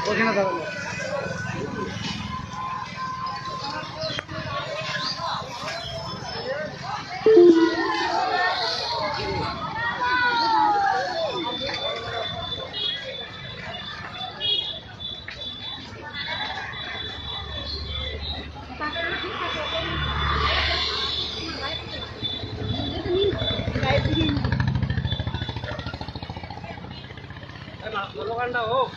ওইখানে দাঁড়ানো দোকানটা হোক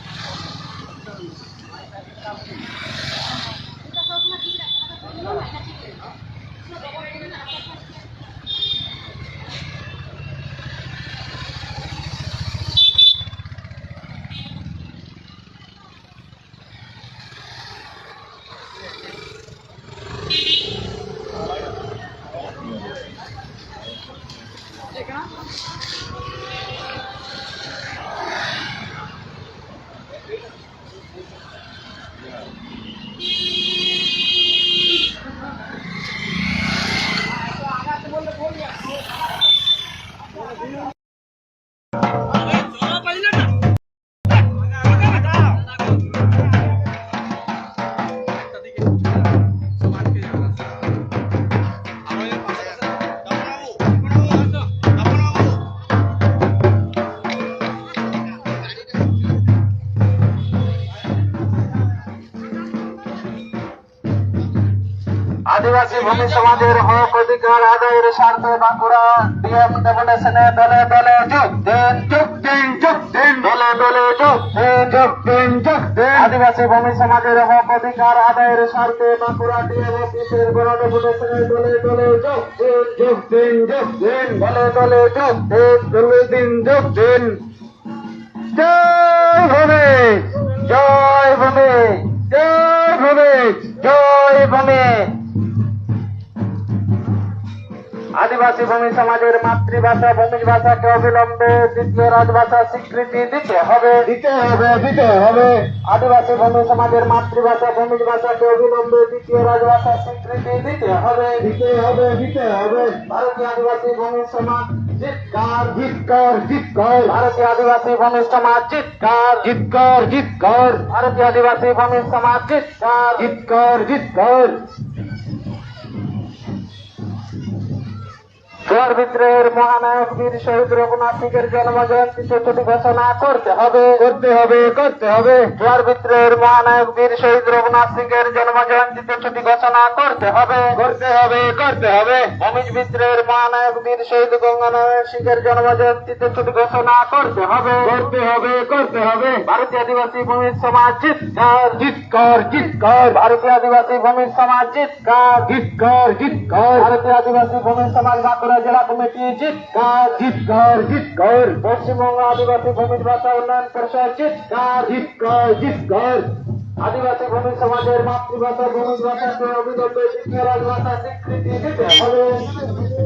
আদিবাসী ভূমি সমাজের হক অধিকার আদায়ের স্বার্থে বাঁকুড়া ডিএম ডেপুটেশনে দলে দলে যোগ দেন দলে দলে যোগ দেন আদিবাসী ভূমি সমাজের হক অধিকার আদায়ের স্বার্থে বাঁকুড়া ডিএম অফিসের গণ ডেপুটেশনে দলে দলে যোগ দেন দলে দলে যোগ দেন জয় ভূমি জয় ভূমি জয় ভূমি জয় ভূমি আদিবাসী ভূমি সমাজের মাতৃভাষা ভূমিজ ভাষাকে অবিলম্বে দ্বিতীয় রাজভাষা স্বীকৃতি দিতে হবে আদিবাসী ভূমি সমাজের মাতৃভাষা ভূমিজ ভাষাকে অবিলম্বে দ্বিতীয় রাজভাষা স্বীকৃতি দিতে হবে ভারতীয় আদিবাসী ভূমি সমাজ জিতকার ভারতীয় আদিবাসী ভূমি সমাজ জিতকার ভারতীয় আদিবাসী ভূমি সমাজ জিতকার জোয়ার বিদ্রোহের মহানায়ক বীর শহীদ রঘুনাথ সিংহের জন্ম জয়ন্তীতে ছুটি ঘোষণা করতে হবে জোয়ার বিদ্রোহের মহানায়ক বীর শহীদ রঘুনাথ সিংহের জন্ম জয়ন্তীতে ছুটি ঘোষণা করতে হবে ভূমিজ বিদ্রোহের মহানায়ক বীর শহীদ গঙ্গানারায়ণ সিংহের জন্ম জয়ন্তীতে ছুটি ঘোষণা করতে হবে ভারতীয় আদিবাসী ভূমি সমাজ জিতকার ভারতীয় আদিবাসী ভূমি সমাজ জিতকার ভারতীয় আদিবাসী ভূমি সমাজ বাঁকুড়া জেলা কমিটি জিতকার পশ্চিমবঙ্গ আদিবাসী ভূমি ভাষা উন্নয়ন পরিষদ জিতকার আদিবাসী ভূমি সমাজের মাতৃভাষা ভূমি ভাষাকে অবিলম্বে দ্বিতীয় রাজভাষা স্বীকৃতি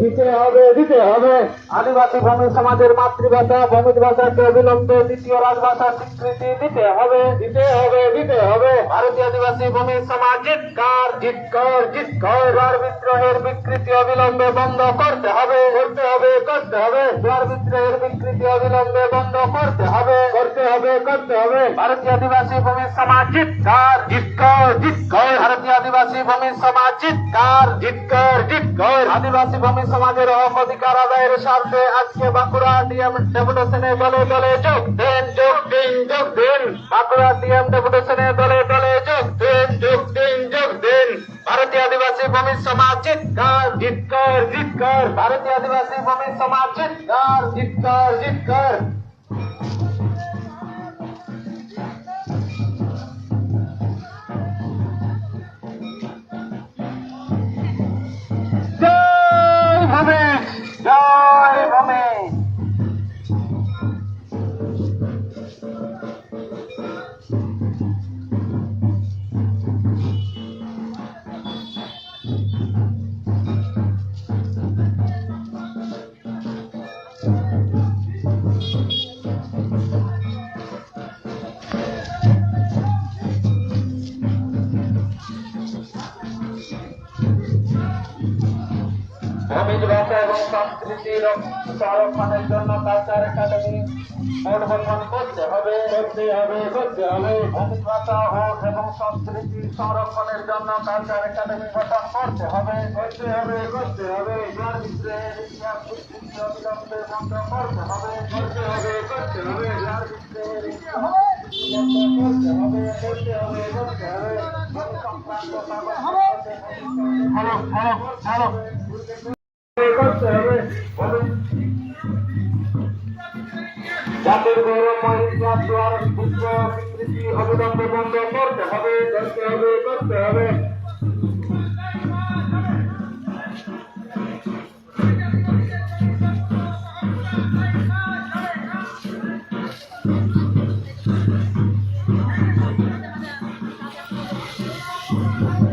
দিতে হবে আদিবাসী ভূমি সমাজের মাতৃভাষা ভূমি ভাষাকে অবিলম্বে দ্বিতীয় রাজভাষা স্বীকৃতি দিতে হবে ভারতীয় আদিবাসী ভূমি সমাজ জিতকার জোয়ার বিদ্রোহের বিকৃতি অবিলম্বে বন্ধ করতে হবে জোয়ার বিদ্রোহের বিকৃতি অবিলম্বে বন্ধ করতে হবে ভারতীয় আদিবাসী ভূমি সমাজ জিতকার ভারতীয় আদিবাসী ভূমি সমাজ জিতকার আদিবাসী ভূমি সমাজের হক অধিকার আদায়ের স্বার্থে আজকে বাঁকুড়া ডিএম ডেপুটেশনে দলে দলে যোগ দেন বাঁকুড়া ডিএম ডেপুটেশনে দলে দলে যোগ দেন ভারতীয় আদিবাসী ভূমি সমাজ জিতকার ভারতীয় আদিবাসী ভূমি সমাজ জিতকার জয় ভূমি ভূমিজ ভাষা এবং সংস্কৃতির সংরক্ষণের জন্য কালচার একাডেমি বোর্ড গঠন করতে হবে। ভূমিজ ভাষা ও এবং সংস্কৃতি সংরক্ষণের জন্য কালচার একাডেমি গঠন করতে হবে। জুয়ার বিদ্রোহের ইতিহাস বিকৃতি অবিলম্বে বন্ধ করতে হবে। জুয়ার বিদ্রোহের ইতিহাস বিকৃতি বন্ধ করতে হবে। ভূমি সংক্রান্ত জাতির গৌরব মহিলা জুয়ার বিশ্ব বিকৃতি অবিলম্বে বন্ধ করতে হবে।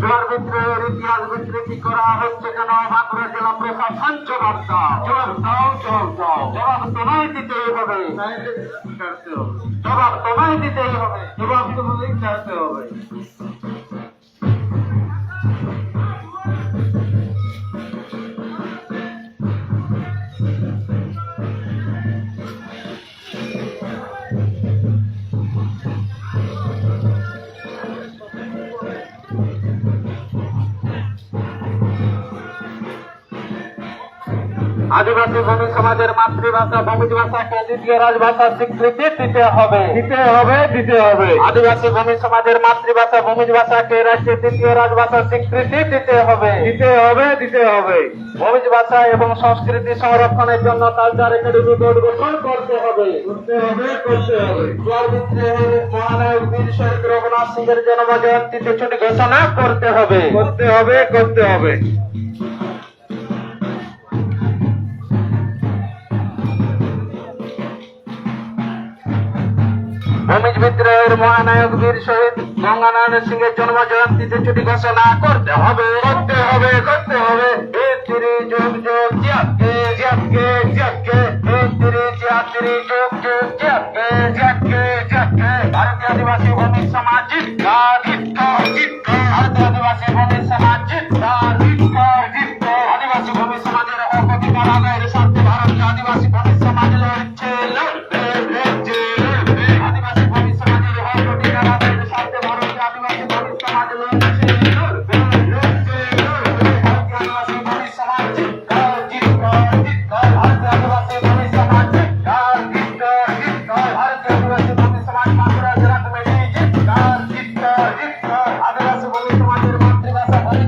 জুয়ার বিদ্রোহের ইতিহাস বিকৃতি করা হচ্ছে কেন? বাঁকুড়া জেলা প্রশাসন জবাব দাও। জবাব তোমায় দিতেই হবে। জবাব তোমায় দিতেই হবে। আদিবাসী ভূমি সমাজের মাতৃভাষা ভূমিজ ভাষাকে দ্বিতীয় রাজভাষার স্বীকৃতি দিতে হবে। আদিবাসী ভূমি সমাজের মাতৃভাষা ভূমিজ ভাষাকে রাষ্ট্রের দ্বিতীয় রাজভাষার স্বীকৃতি দিতে হবে। ভূমিজ ভাষা এবং সংস্কৃতি সংরক্ষণের জন্য কালচার একাডেমি বোর্ড গঠন করতে হবে। জুয়ার বিদ্রোহের মহানায়ক বীর শহীদ রঘুনাথ সিংহের জন্ম জয়ন্তীতে ছুটি ঘোষণা করতে হবে। ভূমিজ বিদ্রোহের মহানায়ক বীর শহীদ গঙ্গানারায়ণ সিংহের জন্ম জয়ন্তীতে ছুটি ঘোষণা করতে হবে। তিরি যুগ জিয়াকে তিরি যুগ ভারতীয় আদিবাসী ভূমি সমাজ ভারতীয় আদিবাসী ভূমি সমাজ আদিবাসী ভূমি সমাজের হক অধিকার আদায়ের স্বার্থে ভারতীয় আদিবাসী ভূমি সমাজ লড়ছে। আদিবাসী ভূমি সমাজের হক অধিকার আদায়ের স্বার্থে ভারতীয় আদিবাসী ভূমি সমাজ লড়ছে। আদিবাসী ভূমি সমাজ ভারতীয় আদিবাসী ভূমি সমাজ ভারতীয় আদিবাসী ভূমি সমাজ বাঁকুড়া জেলা কমিটি আদিবাসী ভূমি সমাজের মাতৃভাষা ভূমি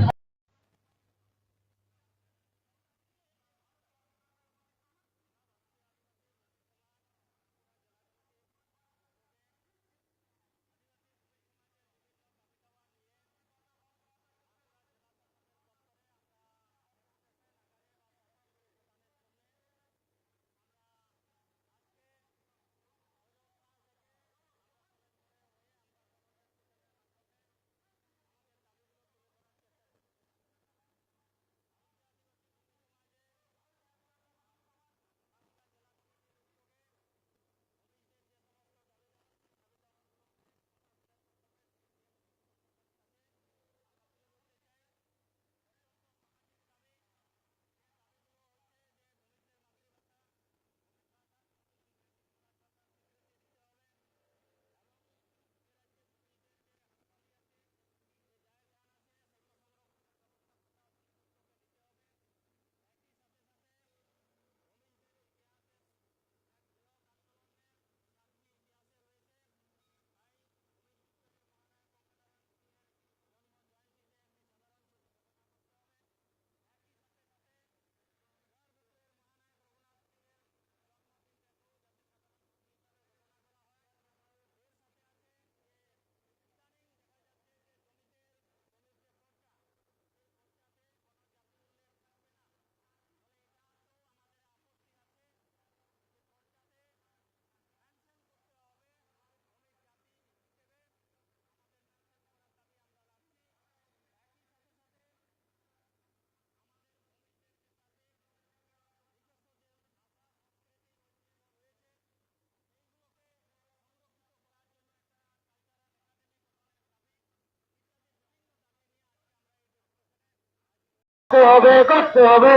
করতে হবে।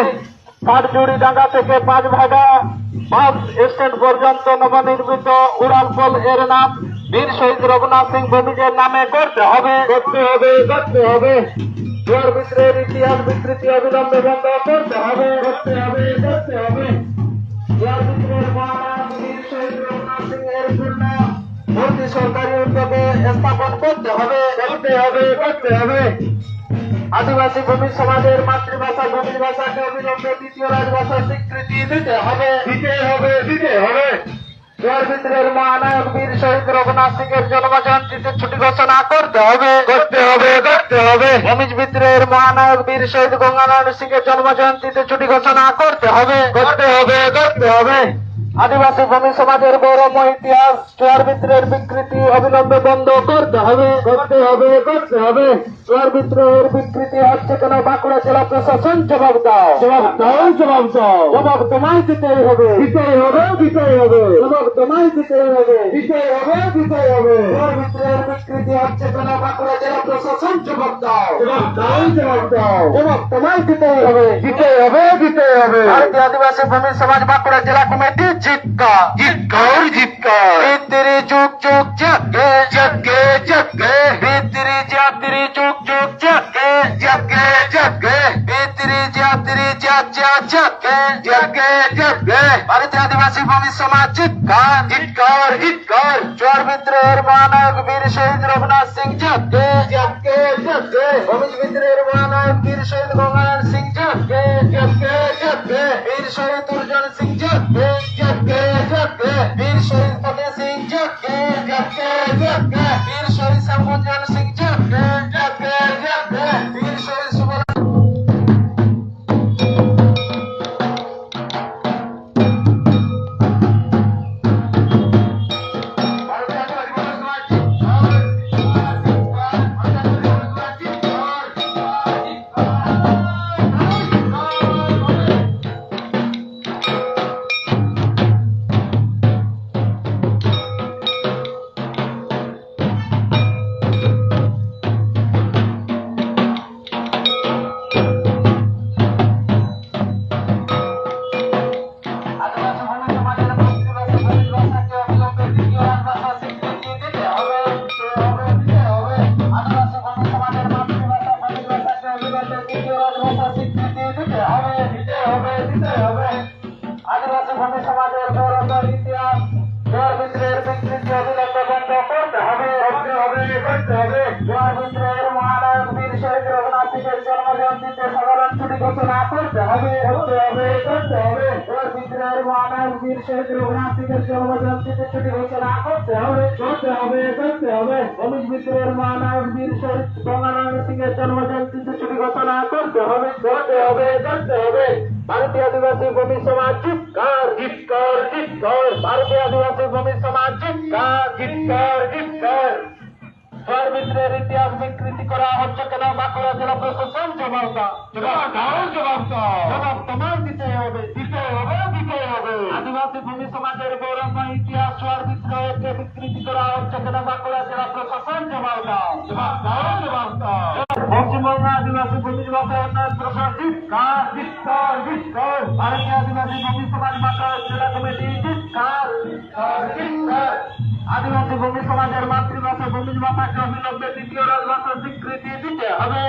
ষাটজুড়িডাঙ্গা থেকে 5 ভাগা বাস স্ট্যান্ড পর্যন্ত নবনির্মিত উড়ালপোল এর নাম বীর শহীদ রঘুনাথ সিং ভূমিজের নামে করতে হবে। জোয়ার বিদ্রোহের ইতিহাস বিকৃতি অবিলম্বে বন্ধ করতে হবে। জোয়ার বিদ্রোহের মহানায়ক বীর শহীদ রঘুনাথ সিং এর পূর্ণ মূর্তি সরকারি উদ্যোগে স্থাপন করতে হবে। আদিবাসী ভূমি সমাজের মাতৃভাষা ভূমির ভাষাকে অবিলম্বে দ্বিতীয় রাজভাষার স্বীকৃতি দিতে হবে। জোয়ার বিদ্রোহের মহানায়ক বীর শহীদ রঘুনাথ সিং এর জন্মজয়ন্তীতে ছুটি ঘোষণা করতে হবে। ভূমিজ বিদ্রোহের মহানায়ক বীর শহীদ গঙ্গানারায়ণ সিং এর জন্মজয়ন্তীতে ছুটি ঘোষণা করতে হবে। আদিবাসী ভূমি সমাজের গৌরবময় ইতিহাস জোয়ার বিদ্রোহের বিকৃতি অবিলম্বে বন্ধ করতে হবে। জোয়ার বিদ্রোহের বিকৃতি হচ্ছে কেন বাঁকুড়া জেলা প্রশাসন জবাব দাও। জবাব তোমায় দিতেই হবে। জবাব তোমায় দিতেই হবে। জোয়ার বিদ্রোহের বিকৃতি হচ্ছে কেন বাঁকুড়া জেলা প্রশাসন জবাব দাও। জবাব তোমায় দিতেই হবে। ভারতীয় আদিবাসী ভূমি সমাজ বাঁকুড়া জেলা কমিটি জিতকার ভিত্তিরি যুগ জাগে ভিত্তিরি জাতিরি যুগ জাগে ভিত্তিরি জাতিরি জাগে ভারতীয় আদিবাসী ভূমি সমাজ জিতকার জোয়ার বিদ্রোহের মহানায়ক বীর শহীদ রঘুনাথ সিং জাগে ভূমিজ বিদ্রোহের মহানায়ক বীর শহীদ গঙ্গানারায়ণ সিং জাগে বীর শহীদ দুর্জন সিং জাগে বীর শহীদ ফতেহ সিং জাগে বীর শহীদ শ্যামভঞ্জন সিং জাগে বীর শহীদ সুবল আদিবাসী ভূমি সমাজের গৌরবের ইতিহাস জোয়ার বিদ্রোহের বিকৃতি অবিলম্বে বন্ধ করতে হবে। জোয়ার বিদ্রোহের মহানায়ক বীর শহীদ রঘুনাথ সিং এর জন্মজয়ন্তীতে সাধারণ ছুটি ঘোষণা করতে হবে। জোয়ার বিদ্রোহের মহানায়ক বীর শহীদ রঘুনাথ সিং এর জন্মজয়ন্তীতে ছুটি ঘোষণা করতে হবে। ভূমিজ বিদ্রোহের মহানায়ক বীর শহীদ গঙ্গানারায়ণ সিং এর জন্মজয়ন্তীতে ছুটি ঘোষণা করতে হবে। ভারতীয় আদিবাসী ভূমি সমাজ জিতকার ভারতীয় আদিবাসী ভূমি সমাজ জিতকার জোয়ার বিদ্রোহের ইতিহাস বিকৃতি করা হচ্ছে কেন বাঁকুড়া জেলা প্রশাসন জবাব দাও। জবাব তোমায় দিতে হবে। আদিবাসী ভূমি সমাজের গৌরবময় ইতিহাস জোয়ার বিদ্রোহকে বিকৃতি করা হচ্ছে কেন বাঁকুড়া জেলা প্রশাসন জবাব দাও। পশ্চিমবঙ্গ আদিবাসী ভূমি ভাষা উন্নয়ন প্রসার জিতকার ভারতীয় আদিবাসী ভূমি সমাজ বাঁকুড়া জেলা কমিটি জিতকার আদিবাসী ভূমি সমাজের মাতৃভাষা ভূমি ভাষাকে অবিলম্বে দ্বিতীয় রাজভাষার স্বীকৃতি দিতে হবে।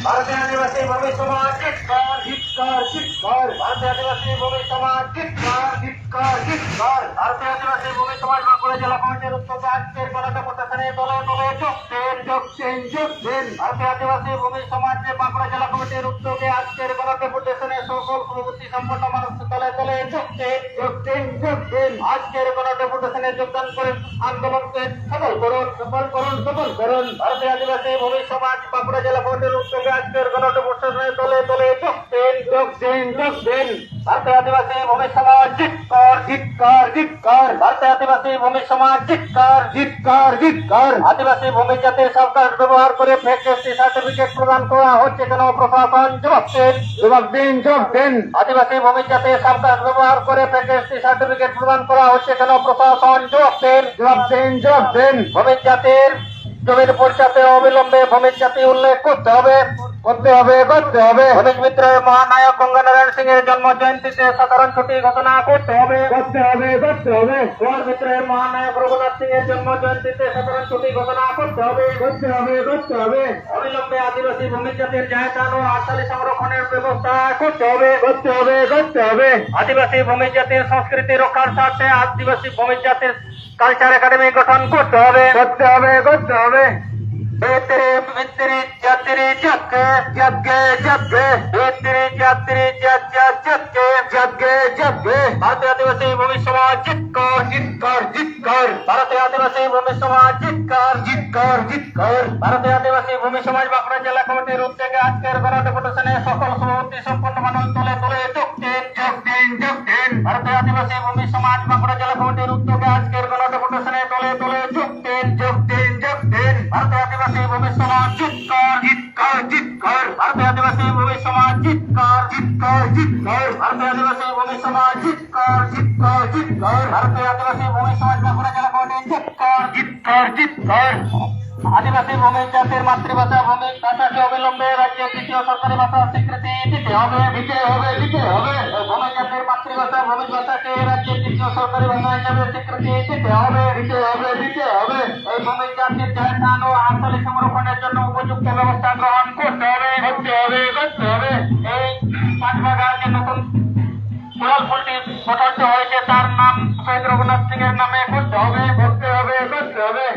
भारतीय आदिवासी भूमि समाज ধিক্কার ধিক্কার ভারতীয় আদিবাসী ভূমি সমাজ ধিক্কার ধিক্কার ধিক্কার ভারতীয় আদিবাসী ভূমি সমাজ বাঁকুড়া জেলা কমিটির উদ্যোগে আজকের গণতা প্রদর্শনে দলে দলে যোগ দেন যোগ দেন যোগ দেন ভারতীয় আদিবাসী ভূমি সমাজ বাঁকুড়া জেলা কমিটির উদ্যোগে আজকের গণতা প্রদর্শনে সকল প্রবৃত্তি সম্পন্ন মানুষ দলে দলে যোগ দেন যোগ দেন যোগ দেন আজকের গণতা প্রদর্শনে যোগদান করে আন্দোলনকে সফল করুন সফল করুন সফল করুন ভারতীয় আদিবাসী ভূমি সমাজ বাঁকুড়া জেলা কমিটির উদ্যোগে আজকের গণতা প্রদর্শনে দলে দলে যোগ দেন যোগ দেন যোগ দেন ভারতীয় আদিবাসী ভূমি সমাজ ধিক্কার ধিক্কার ধিক্কার ভারতীয় আদিবাসী ভূমি সমাজ ধিক্কার ধিক্কার ধিক্কার আদিবাসী ভূমি জাতির সরকার ব্যবহার করে ফেক এসটি সার্টিফিকেট প্রদান করা হচ্ছে কেন প্রশাসন জবাব দেন জবাব দিন জবাব দেন আদিবাসী ভূমি জাতির সরকার ব্যবহার করে ফেক এসটি সার্টিফিকেট প্রদান করা হচ্ছে কেন প্রশাসন জবাব দেন জবাব দিন জবাব দেন ভূমি জাতির জমির পরিচাতে অবিলম্বে ভূমি জাতি উল্লেখ করতে হবে করতে হবে করতে হবে ভূমি বিদ্রোহের মহানায়ক গঙ্গানারায়ণ সিং এর জন্ম জয়ন্তীতে সাধারণ ছুটি ঘোষণা করতে হবে করতে হবে করতে হবে ভূমি বিদ্রোহের মহানায়ক রঘুনাথ সিং এর জন্ম জয়ন্তীতে সাধারণ ছুটি ঘোষণা করতে হবে করতে হবে করতে হবে অবিলম্বে আদিবাসী ভূমি জাতির জায়গান ও আটচালি সংরক্ষণের ব্যবস্থা করতে হবে করতে হবে করতে হবে আদিবাসী ভূমি জাতির সংস্কৃতি রক্ষার স্বার্থে আদিবাসী ভূমি জাতির কালচার একাডেমি গঠন করতে হবে করতে হবে করতে হবে বেতরে বেতরে জাতরে জাতকে জাতকে জাতকে বেতরে জাতরে জাতকে জাতকে জাতকে ভারতীয় আদিবাসী ভূমি সমাজ জিতকর জিতকর জিতকর ভারতীয় আদিবাসী ভূমি সমাজ জিতকর জিতকর জিতকর ভারতীয় আদিবাসী ভূমি সমাজ বাঁকুড়া জেলা কমিটির উদ্যোগে আজকের গণতা প্রদর্শনে সকল সভাপতি সম্পন্ন মানুষ দলে দলে যোগ দেন যোগ দেন যোগ দেন ভারতীয় আদিবাসী ভূমি সমাজ বাঁকুড়া জেলা কমিটির উদ্যোগে আজকের গণতা প্রদর্শনে দলে দলে যোগ দেন যোগ দেন যোগ দেন ভারতীয় আদিবাসী ভূমি সমাজ জিতকর জিতকর জিতকর ভারতীয় আদিবাসী ভূমি সমাজ জিতকর জিতকর জিতকর ভারতীয় আদিবাসী ভূমি সমাজ জিতকর জিতকর জিতকর ভারতীয় আদিবাসী ভূমি সমাজ বাঁকুড়া জেলা কমিটি জিতকর জিতকর জিতকর আদিবাসী ভূমি জাতির মাতৃভাষা ভূমি ভাষাকে অবিলম্বে রাজ্যের দ্বিতীয় সরকারি ভাষার স্বীকৃতি দিতে হবে দিতে হবে দিতে হবে ভূমি জাতির মাতৃভাষা ভূমি ভাষাকে রাজ্যের দ্বিতীয় সরকারি ভাষা হিসেবে স্বীকৃতি দিতে হবে দিতে হবে দিতে হবে এই ভূমি জাতির জায়গান ও আঞ্চলিক সংরক্ষণের জন্য উপযুক্ত ব্যবস্থা গ্রহণ করতে হবে করতে হবে করতে হবে এই পাঁচবাগার যে নতুন কুড়াল ফুলটি গঠিত হয়েছে তার নাম শহীদ রঘুনাথ সিং এর নামে করতে হবে করতে হবে করতে হবে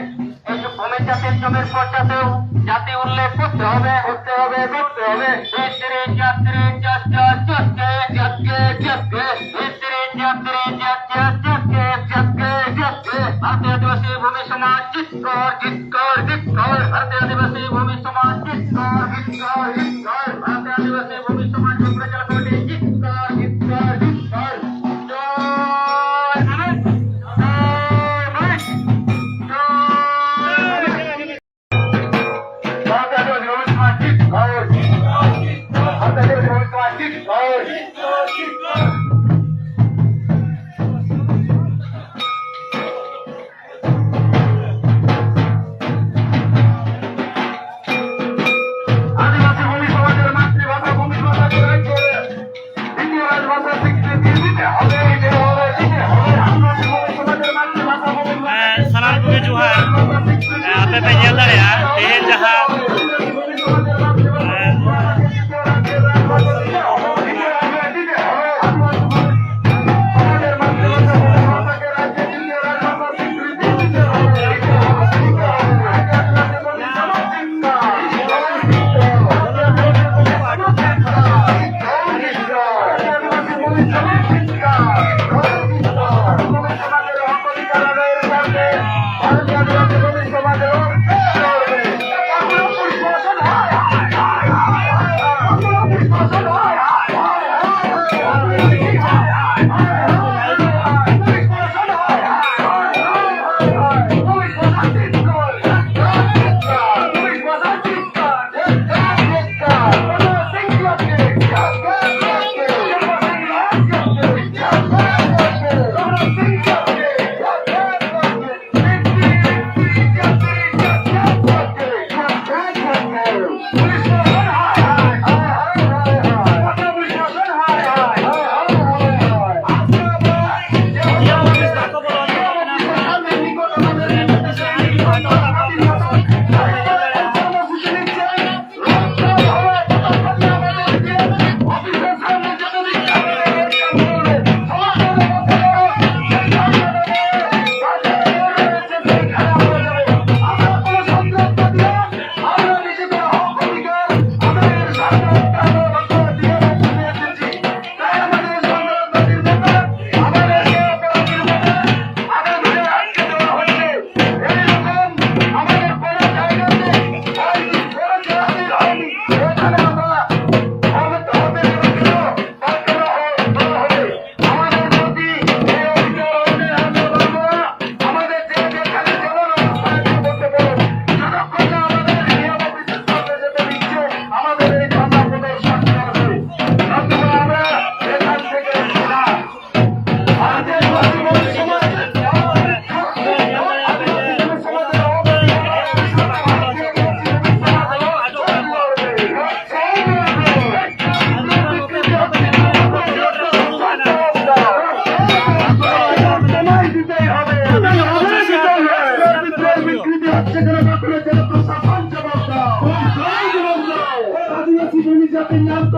এই ভূমি জাতির জমির পর্চাতেও জাতি উল্লেখ করতে হবে করতে হবে করতে হবে জাতির জাতির জাতকে জাতকে জাতকে জাতির জাতির জাতকে জাতকে জাতকে ভারতীয় আদিবাসী ভূমি সমাজ জিতকর জিতকর জিতকর ভারতীয় আদিবাসী ভূমি সমাজ জিতকর জিতকর জিতকর ভারতীয় আদিবাসী ভূমি সমাজ বাঁকুড়া জেলা committee জিতকর জিতকর জিতকর salam ko juhar ape pe nyel darea tehen jaha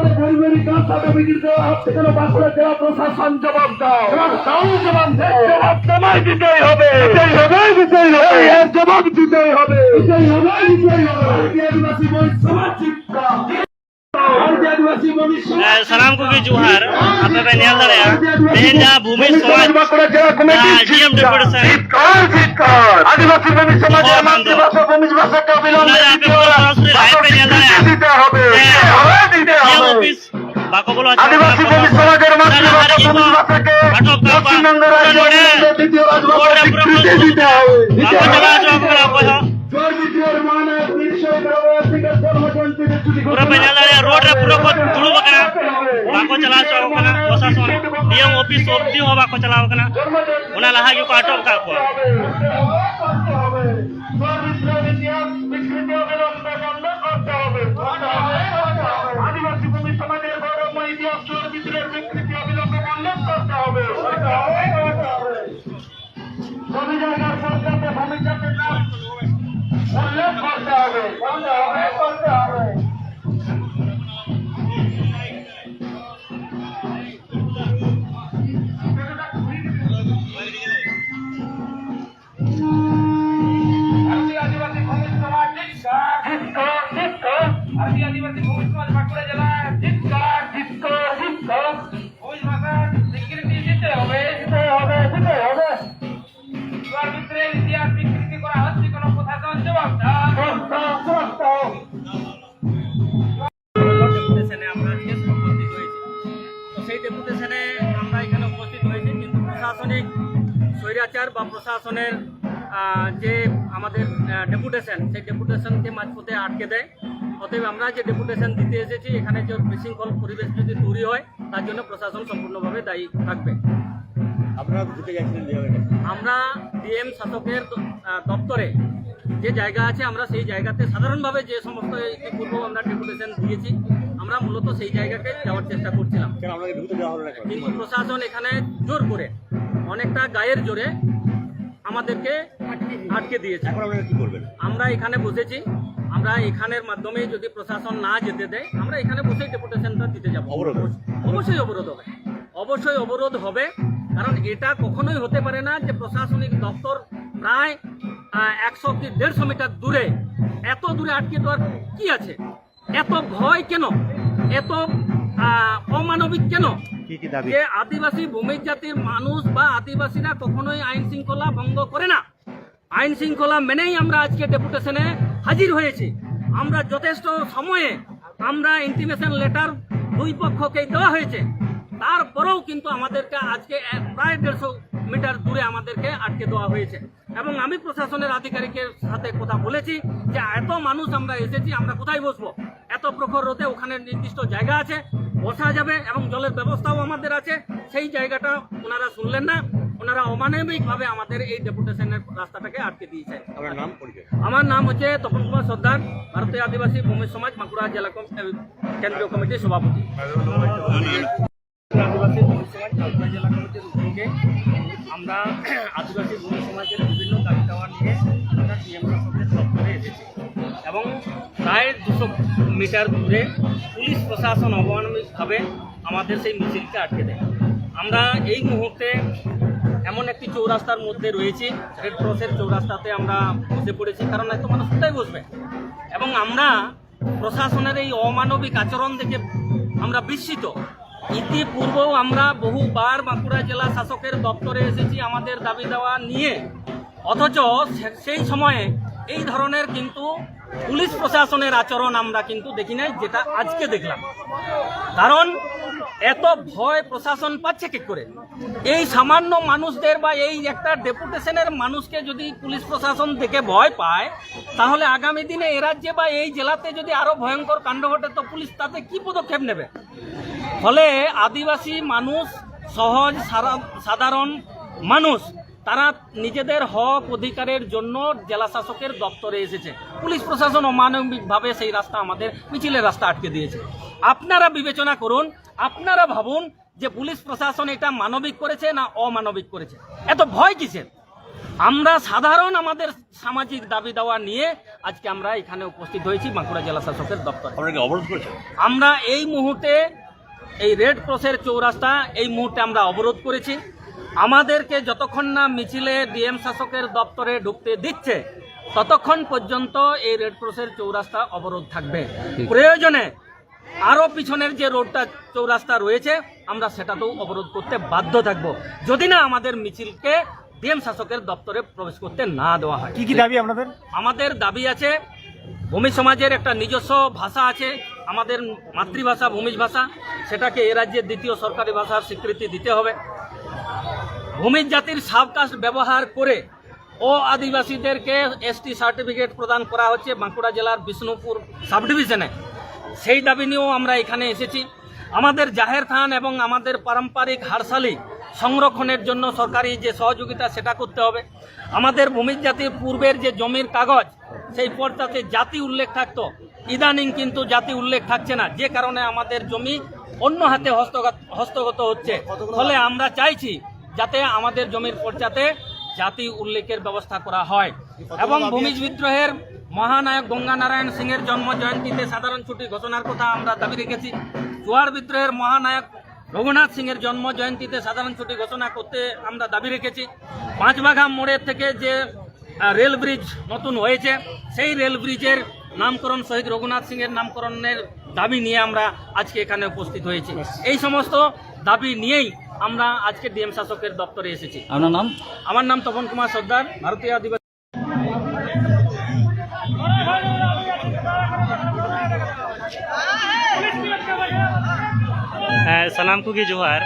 করে গরিবের কাঁচা বিক্রি দেওয়া হচ্ছে কেন বাঁকুড়া জেলা প্রশাসন জবাব দাও, জবাব দাও, জবাব তোমায় দিতেই হবে, এর জবাব দিতেই হবে, আদিবাসী মহিলা সমাজ শিক্ষা आदिवासी सालाम को भी जोहार आपे पे नियल दड़या तेन जा भूमि समाज डीएम डेपुटेशन आदिवासी भूमि समाज भूमि भाषा का ना आपे सरासरी लाइव पे नियल दड़या दिते হবে ऑफिस बाको बोलो आदिवासी भूमि समाजेर मातृभाषा भूमि भाषा के पश्चिमबंग राज्य द्वितीय राजभाषा स्वीकृति दिते হবে बाको चला जो करा पूरा पे नियल दड़या रोड रे पूरा को जुड़ो बकना बाको चला जो कना प्रशासन डीएम ऑफिस ऑफिस हो बाको चलाओ कना उना लहा यो का अटक का को आदिवासी भूमि समाजेर गौरवमय इतिहास চলচ্চিত্রের স্বীকৃতি অবিলম্বে উল্লেখ করতে হবে জমি জায়গার সরকারকে ভূমিকাতে নাম উল্লেখ করতে হবে করতে হবে आदिवासी भूमि समाज आदिवासी भूमि समाज बांकुड़ा जिला जिसको भूमि भाषा स्वीकृति दिते হবে ভিতরে ইতিহাস বিকৃতি করা হচ্ছে কোন প্রশাসন জবাব দাও ডেপুটেশনে আমরা শেষ উপস্থিত হয়েছি তো সেই ডেপুটেশনে আমরা এখানে উপস্থিত হয়েছি কিন্তু প্রশাসনিক স্বৈরাচার বা প্রশাসনের যে আমাদের ডেপুটেশন সেই ডেপুটেশনকে মাঝপথে আটকে দেয় অতএব আমরা যে ডেপুটেশন দিতে এসেছি এখানে যে বিশৃঙ্খল পরিবেশ যদি তৈরি হয় তার জন্য প্রশাসন সম্পূর্ণভাবে দায়ী থাকবে আমরা ডিএম শাসকের দপ্তরে যে জায়গা আছে আমরা সেই জায়গাতে সাধারণভাবে যে সমস্ত ইতিপূর্ব আমরা ডেপুটেশন দিয়েছি আমরা মূলত সেই জায়গাতে যাওয়ার চেষ্টা করছিলাম কিন্তু প্রশাসন এখানে জোর করে অনেকটা গায়ের জোরে আমাদেরকে আটকে দিয়েছে আমরা এখানে বসেছি আমরা এখানের মাধ্যমে যদি প্রশাসন না যেতে দেয় আমরা এখানে বসেই ডেপুটেশনটা দিতে যাব অবশ্যই অবরোধ হবে কারণ এটা কখনোই হতে পারে না যে প্রশাসনিক দপ্তর প্রায় 100 কি 150 মিটার দূরে এত দূরে আটকে দেওয়ার কি আছে এত ভয় কেন এত অমানবিক কেন যে আদিবাসী ভূমি জাতির মানুষ বা আদিবাসীরা কখনোই আইন শৃঙ্খলা ভঙ্গ করে না আইন শৃঙ্খলা মেনেই আমরা আজকে ডেপুটেশনে হাজির হয়েছি আমরা যথেষ্ট সময়ে আমরা ইন্টিমেশন লেটার দুই পক্ষকে দেওয়া হয়েছে তারপরেও কিন্তু আমাদেরকে আজকে প্রায় 150 মিটার দূরে আমাদেরকে আটকে দেওয়া হয়েছে এবং আমি প্রশাসনের আধিকারিকের সাথে কথা বলেছি যে এত মানুষ আমরা এসেছি আমরা কোথায় বসবো এত প্রখর রোদে ওখানে নির্দিষ্ট জায়গা আছে বসা যাবে এবং জলের ব্যবস্থাও আমাদের আছে সেই জায়গাটা ওনারা শুনলেন না ওনারা অমানবিকভাবে আমাদের এই ডেপুটেশনের রাস্তাটাকে আটকে দিয়েছে আমার নাম হচ্ছে তপন কুমার সর্দার ভারতীয় আদিবাসী ভূমি সমাজ বাঁকুড়া জেলা কেন্দ্রীয় কমিটির সভাপতি আদিবাসী ভূমি সমাজ বাঁকুড়া জেলা কমিটির উদ্যোগে আমরা আদিবাসী ভূমি সমাজের বিভিন্ন দাবি দাওয়া নিয়ে আমরা ডিএম শাসকের দপ্তরে এসেছি এবং প্রায় 200 মিটার দূরে পুলিশ প্রশাসন অমানবিকভাবে আমাদের সেই মিছিলকে আটকে দেয় আমরা এই মুহূর্তে এমন একটি চৌরাস্তার মধ্যে রয়েছি রেড ক্রসের চৌরাস্তাতে আমরা বসে পড়েছি কারণ এত মানুষ কোথায় বসবে এবং আমরা প্রশাসনের এই অমানবিক আচরণ দেখে আমরা বিস্মিত ইতিপূর্বেও আমরা বহুবার বাঁকুড়া জেলা শাসকের দপ্তরে এসেছি আমাদের দাবি দেওয়া নিয়ে অথচ সেই সময়ে এই ধরনের কিন্তু পুলিশ প্রশাসনের আচরণ আমরা কিন্তু দেখি নাই যেটা আজকে দেখলাম কারণ এত ভয় প্রশাসন পাচ্ছে কি করে এই সামান্য মানুষদের বা এই একটা ডেপুটেশনের মানুষকে যদি পুলিশ প্রশাসন দেখে ভয় পায় তাহলে আগামী দিনে এ রাজ্যে বা এই জেলাতে যদি আরো ভয়ঙ্কর কাণ্ড ঘটে তো পুলিশ তাতে কি পদক্ষেপ নেবে ফলে আদিবাসী মানুষ সহজ সাধারণ মানুষ তারা নিজেদের হক অধিকারের জন্য জেলা শাসকের দপ্তরে এসেছে পুলিশ প্রশাসন অমানবিকভাবে সেই রাস্তা আমাদের মিছিলের রাস্তা আটকে দিয়েছে আপনারা বিবেচনা করুন আপনারা ভাবুন যে পুলিশ প্রশাসন এটা মানবিক করেছে না অমানবিক করেছে এত ভয় কিসের আমরা সাধারণ আমাদের সামাজিক দাবি দাওয়া নিয়ে আজকে আমরা এখানে উপস্থিত হয়েছি বাঁকুড়া জেলা শাসকের দপ্তরে। অবরোধ করেছে। আমরা এই মুহূর্তে এই রেড ক্রসের চৌরাস্তা এই মুহূর্তে আমরা অবরোধ করেছি। আমাদেরকে যতক্ষণ না মিছিলে ডিএম শাসকের দপ্তরে ঢুকতে দিচ্ছে ততক্ষণ পর্যন্ত এই রেড ক্রসের চৌরাস্তা অবরোধ থাকবে। প্রয়োজনে আরও পিছনের যে রোডটা চৌরাস্তা রয়েছে আমরা সেটাতেও অবরোধ করতে বাধ্য থাকব, যদি না আমাদের মিছিলকে ডিএম শাসকের দপ্তরে প্রবেশ করতে না দেওয়া হয়। কি কি দাবি আপনাদের? আমাদের দাবি আছে, ভূমি সমাজের একটা নিজস্ব ভাষা আছে, আমাদের মাতৃভাষা ভূমিজ ভাষা, সেটাকে এ রাজ্যের দ্বিতীয় সরকারি ভাষার স্বীকৃতি দিতে হবে। ভূমিজ জাতির সাবকাস্ট ব্যবহার করে ও আদিবাসীদেরকে এসটি সার্টিফিকেট প্রদান করা হচ্ছে বাঁকুড়া জেলার বিষ্ণুপুর সাবডিভিশনে, সেই দাবি নিয়েও আমরা এখানে এসেছি। আমাদের জাহের থান এবং আমাদের পারম্পরিক হারশালি সংরক্ষণের জন্য সরকারি যে সহযোগিতা সেটা করতে হবে। আমাদের ভূমিজ জাতির পূর্বের যে জমির কাগজ সেই পর্দাতে জাতি উল্লেখ থাকতো, ইদানিং কিন্তু জাতি উল্লেখ থাকছে না, যে কারণে আমাদের জমি অন্য হাতে হস্তগত হচ্ছে। ফলে আমরা চাইছি যাতে আমাদের জমির পর্চাতে জাতি উল্লেখের ব্যবস্থা করা হয় এবং ভূমিজ বিদ্রোহের মহানায়ক গঙ্গা নারায়ণ সিংয়ের জন্ম জয়ন্তীতে সাধারণ ছুটি ঘোষণার কথা আমরা দাবি রেখেছি। চুয়ার বিদ্রোহের মহানায়ক রঘুনাথ সিংয়ের জন্ম জয়ন্তীতে সাধারণ ছুটি ঘোষণা করতে আমরা দাবি রেখেছি। পাঁচবাঘা মোড়ের থেকে যে রেল ব্রিজ নতুন হয়েছে সেই রেল ব্রিজের নামকরণ শহীদ রঘুনাথ সিংয়ের নামকরণের দাবি নিয়ে আমরা আজকে এখানে উপস্থিত হয়েছি। এই সমস্ত দাবি নিয়েই আমরা আজকে ডিএম শাসকের দপ্তরে এসেছি। আপনার নাম? আমার নাম তপন কুমার সর্দার, ভারতীয় আদিবাসী। सानाम को जोहार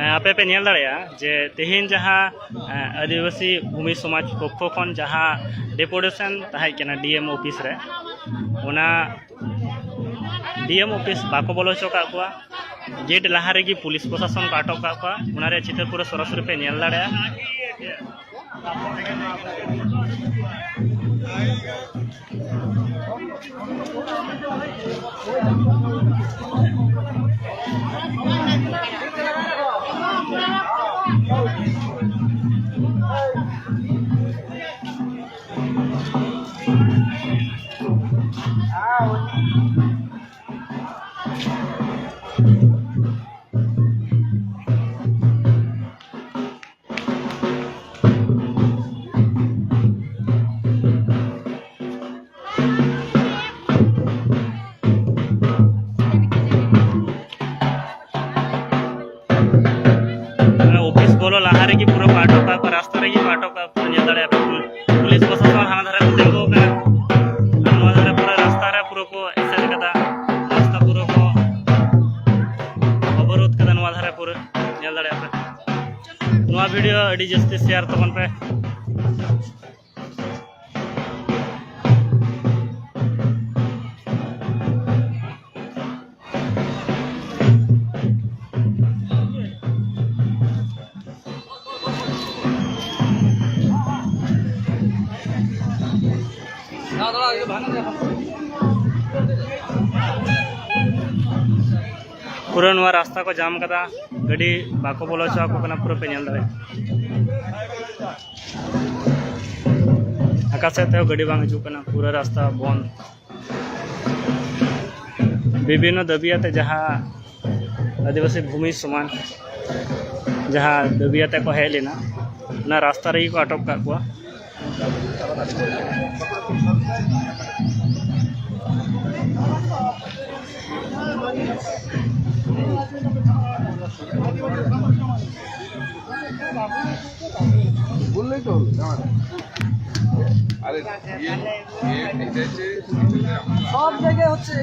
आपे पे नेल दाड़ेया जे तेहेन जहाँ आदिवासी भूमि समाज पक्ष खन जहाँ डेपुटेशन ताहे केना डीएम ऑफिस रे ओना डीएम ऑफिस बाको बोलो हचो का कुआ गेट लहा रेगी पुलिस प्रशासन को आटक का कुआ ओना रे चित्र पूरा सरासरि पे नेल दाड़ेया। ऑफिस बोलो लहा रेगी पूरा पाटो का रास्ता रेगी पाटो का नेल दाड़ेया पुलिस प्रशासन हाना धारे को तेंगो का नवा धारे पूरा रास्ता रे पूरा को ऐसे कदा रास्ता पूरा को अवरोध कदा नवा धारे पूरा नेल दाड़ेया पे नवा वीडियो अडी जस्ती शेयर तबन पे। पूरा नवा रास्ता को जाम कदा गाड़ी बाको बोलो चा को कना पूरा पे नेल दाड़े आकाशे ते गाड़ी बांग हिजू कना पूरा रास्ता बंद। विभिन्न दाबियाते जहाँ आदिवासी भूमि समान जहाँ दाबियाते को हेज लेना ना रास्ता रे को अटक का कुआ। বললেই তো আরে সব জায়গায় হচ্ছে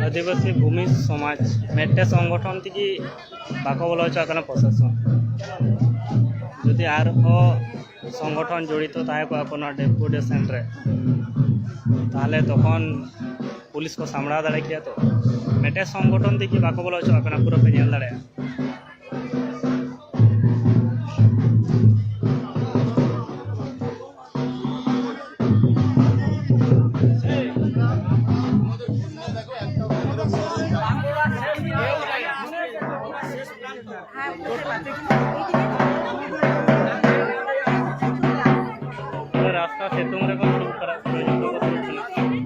आदिवासी भूमि समाज मेटे संगठन थी बाको बोला होना प्रशासन যদি আরও সংগঠন জড়িত থাকে কোনো ডেপুটেশন রে তাহলে তখন পুলিশ को সামড়া দাঁড়ায় কিয়া তো মেটে সংগঠন দেখি বাকো বলা হচ্ছে আপনার পুরো পে ñel দাঁড়ায় रास्ता से तुम रे को शुरू करा प्रोजेक्ट को शुरू करना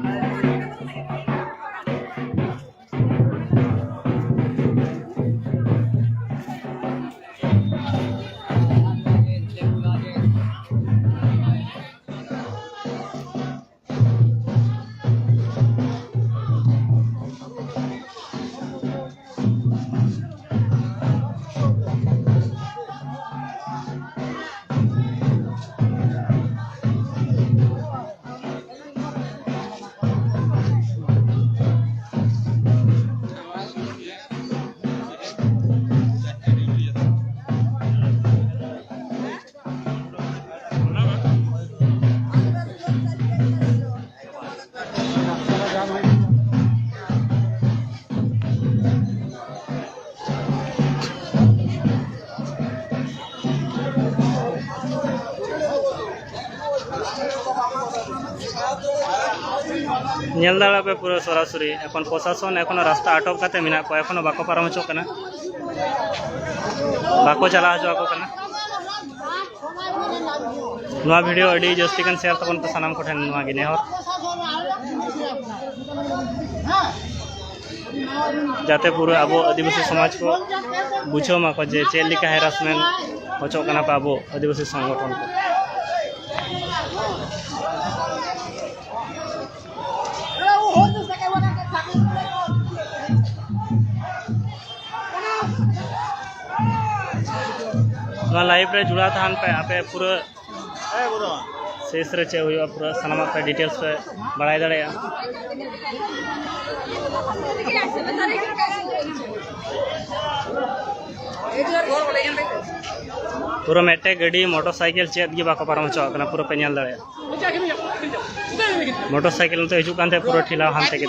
ñel dara pe puro সরাসরি এখন প্রশাসন এখন রাস্তা আটক কাতে মিনা কো এখনো বাকো পারম হচ্ছে কেনা বাকো চালা হচ্ছে বাকো কেনা নয়া ভিডিও আইডি জাস্তি কান শেয়ার তখন তো সানাম কোঠেন নয়া গিনে হর যাতে পুরো আবো আদিবাসী সমাজ को বুঝো মা को যে चेल लिखा हैरासमेंट হচ্ছে কেনা পাবো আদিবাসী সংগঠন को लाइव रे जुड़ा था पे आपे पूरा शेष रे चे हुआ पूरा सनामा पे डिटेल्स पे बढ़ाई दड़े पूरा मेटे गड्डी मोटरसाइकिल चेत गी बाको पारम चो कना पूरा पे ñel दड़े मोटरसाइकिल तो हिजु कानते पूरा ठिला हानते के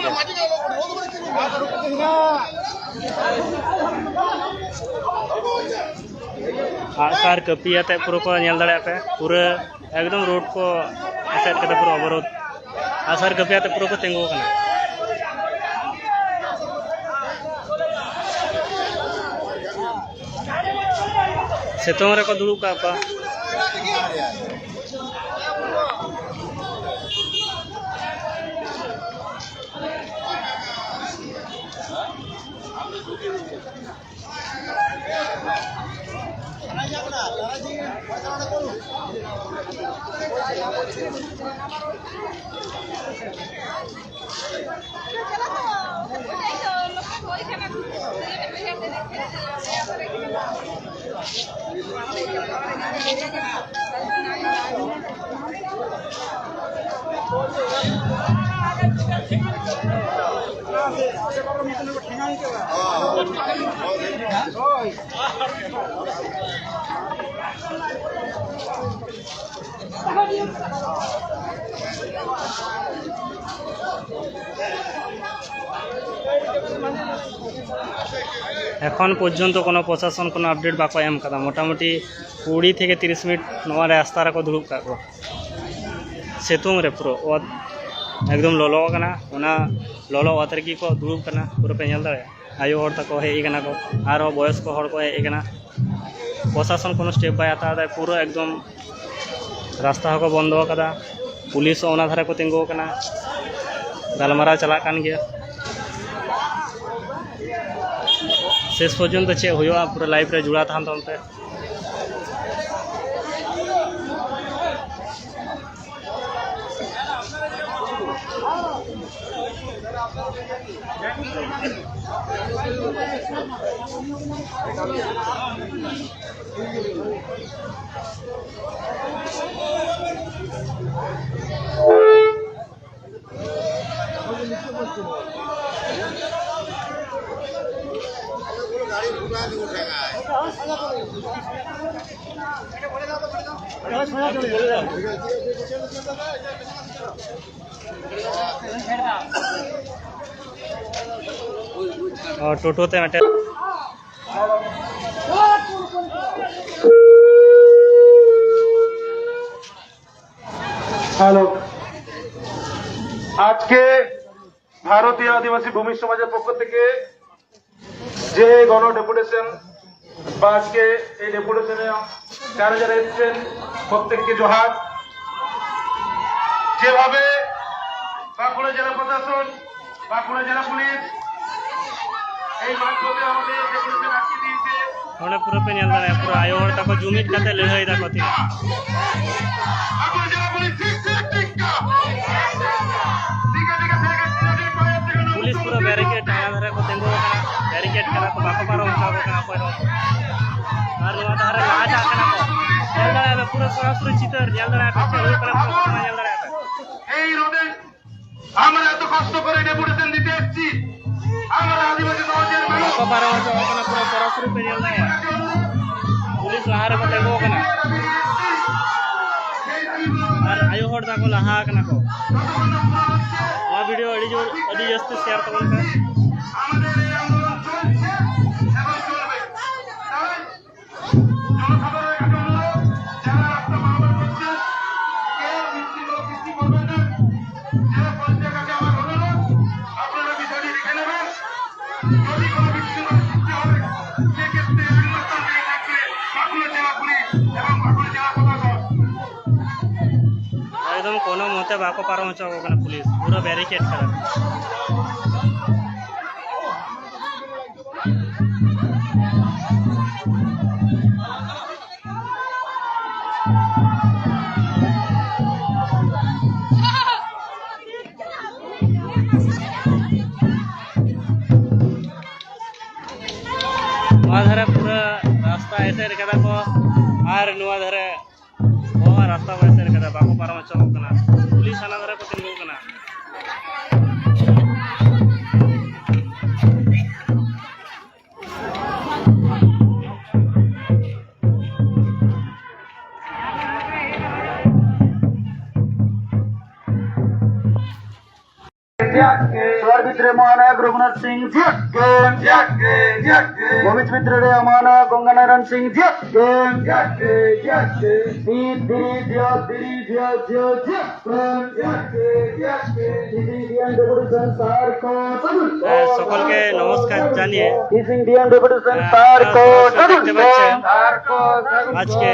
आकार कपियाते पूरा को ñel दड़े पे पूरा एकदम रोड को एसेट करते पूरा अवरोध आसार कपियाते पूरा को तेंगो कना सेतों रे को दुड़ू का এখন পর্যন্ত কোনো প্রশাসন কোনো আপডেট বাকো এম কাদা মোটামুটি 20 থেকে 30 মিনিট নয়া রাস্তা রাখো দুড়ুব কাকো सेतुंग रे पुरो एकदम लोलो कना ओना लोलो अतर की को दुड़ुब कना पुरो पे ñel दड़े आयो हर तक हे कना को आरो बयस को हर को हे कना प्रशासन कोनो स्टेप बाय आता है पूरा एकदम रास्ता को बंद कदा पुलिस ओना धारे को तिंगो कना गालमारा चला कान गया शेष पर्यंत चे हुआ पूरा लाइव रे जुड़ा था तमते और टोटोते मेटे হ্যালো, আজকে ভারতীয় আদিবাসী ভূমি সমাজের পক্ষ থেকে যে গণ ডেপুটেশন বা আজকে এই ডেপুটেশনে যারা যারা এসেছেন প্রত্যেককে জোহার। যেভাবে বাঁকুড়া জেলা প্রশাসন, বাঁকুড়া জেলা পুলিশ এই মাধ্যমে আমাদের ডেপুটেশন আটকে দিয়েছে, नोड़े पूरा पे नेल दाड़े पूरा आयो हर तक जुमित करते लड़ाई दा कथि বাঁকুড়া জেলা পুলিশ ঠিক ঠিক ঠিক पुलिस पूरा बैरिकेड आया धरे को तेंगो कना बैरिकेड कना को बाको पारो उठा को कना पर और नुआ धारे लाजा कना को नेल दाड़े पूरा सरासरी चितर नेल दाड़े पीछे हुई पर पूरा नेल दाड़े এই রোডে আমরা এত কষ্ট করে ডেপুটেশন দিতে এসেছি, আমরা আদিবাসী সমাজের মানুষ बाको पारो उठा कना पूरा सरासरी पे नेल दाड़े पुलिस लहारे को तेंगो कना और आयो हर तक लहा कना को आ वीडियो अडी जस्ट शेयर करन का আমাদের এই আন্দোলন চলছে এবং চলবে। তাই জনসাধারণের কাছে অনুরোধ, যারা রাস্তা পারাপার করছেন কেউ বৃষ্টি করবেন না। যারা পুলিশের কাছে আমার অনুরোধ, আপনারা বিষয়টি দেখে নেবেন। যদি কোনো বিচ্ছিন্ন সৃষ্টি হবে সেক্ষেত্রে আইনস্থানকারী থাকবে বাঁকুড়া জেলা পুলিশ এবং বাঁকুড়া জেলা প্রশাসন। एकदम कोनो मोते बाको पारो उठा को कना पुलिस पूरा बैरिकेड करा नुआ धरे पूरा रास्ता ऐसे रखा को आर नुआ धरे वो रास्ता वैसे रखा बाको पारो मचा को कना पुलिस आना धरे को तिंगो कना স্বর্গীত্রে মহানায়ক রঘুনাথ সিং ভূমিজ মিত্রে মহানায়ক গঙ্গানারায়ণ সিং সকলকে নমস্কার জানিয়ে ইন্ডিয়ান ডেপুটেশন দেখতে পাচ্ছেন আজকে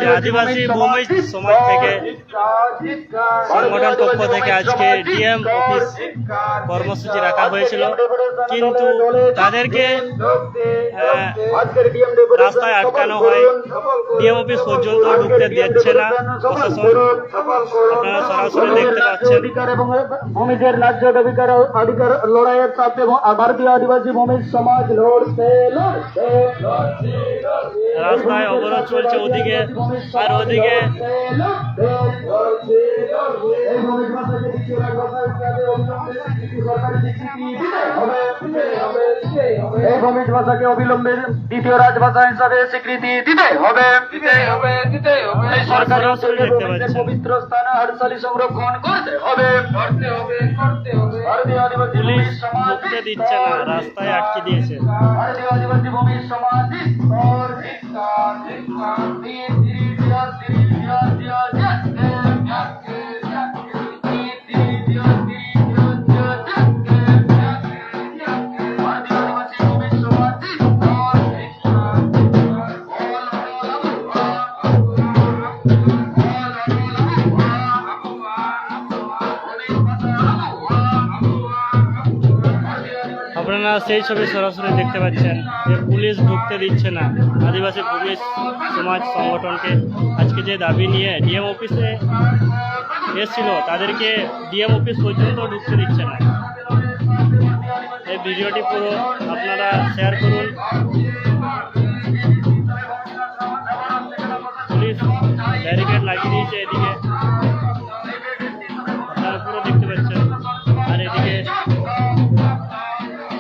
যে আদিবাসী ভূমি সমাজ থেকে সংগঠন পক্ষ থেকে আজকে ডিএম অফিস কর্মসূচি রাখা হয়েছিল, কিন্তু তাদেরকে রাস্তায় আটকানো হয়, ডিএম অফিস পর্যন্ত ঢুকতে দিচ্ছে না প্রশাসন। আপনারা সরাসরি দেখতে পাচ্ছেন অধিকার এবং ভূমিদের ন্যায্য অধিকার লড়াইয়ের সাথে ভারতীয় আদিবাসী ভূমির সমাজ লড়ছে। রাস্তায় অবরোধ চলছে ওদিকে, আর ওদিকে এই ভূমিজ ভাষাকে দ্বিতীয় রাজভাষা হিসাবে এই ভূমিজ ভাষাকে অবিলম্বে দ্বিতীয় রাজভাষা হিসাবে স্বীকৃতি দিতে হবে। সরকারি ভূমিদের পবিত্র স্থানে হরসালি সংরক্ষণ করতে হবে। ভারতীয় আদিবাসী পুলিশ ভূমির সমাজ ঢুকতে দিচ্ছে না, রাস্তায় আটকে দিয়েছে। ভারতীয় আদিবাসী ভূমির সমাজ আপনারা সেই ছবি সরাসরি দেখতে পাচ্ছেন যে পুলিশ ঢুকতে দিচ্ছে না আদিবাসী ভূমি সমাজ সংগঠনকে। আজকে যে দাবি নিয়ে ডিএম অফিসে এসেছিল তাদেরকে ডিএম অফিস পর্যন্ত ঢুকতে দিচ্ছে না। এই ভিডিওটি পুরো আপনারা শেয়ার করুন। পুলিশ ব্যারিকেড লাগিয়ে দিয়েছে এদিকে, আপনারা পুরো দেখতে পাচ্ছেন। আর এদিকে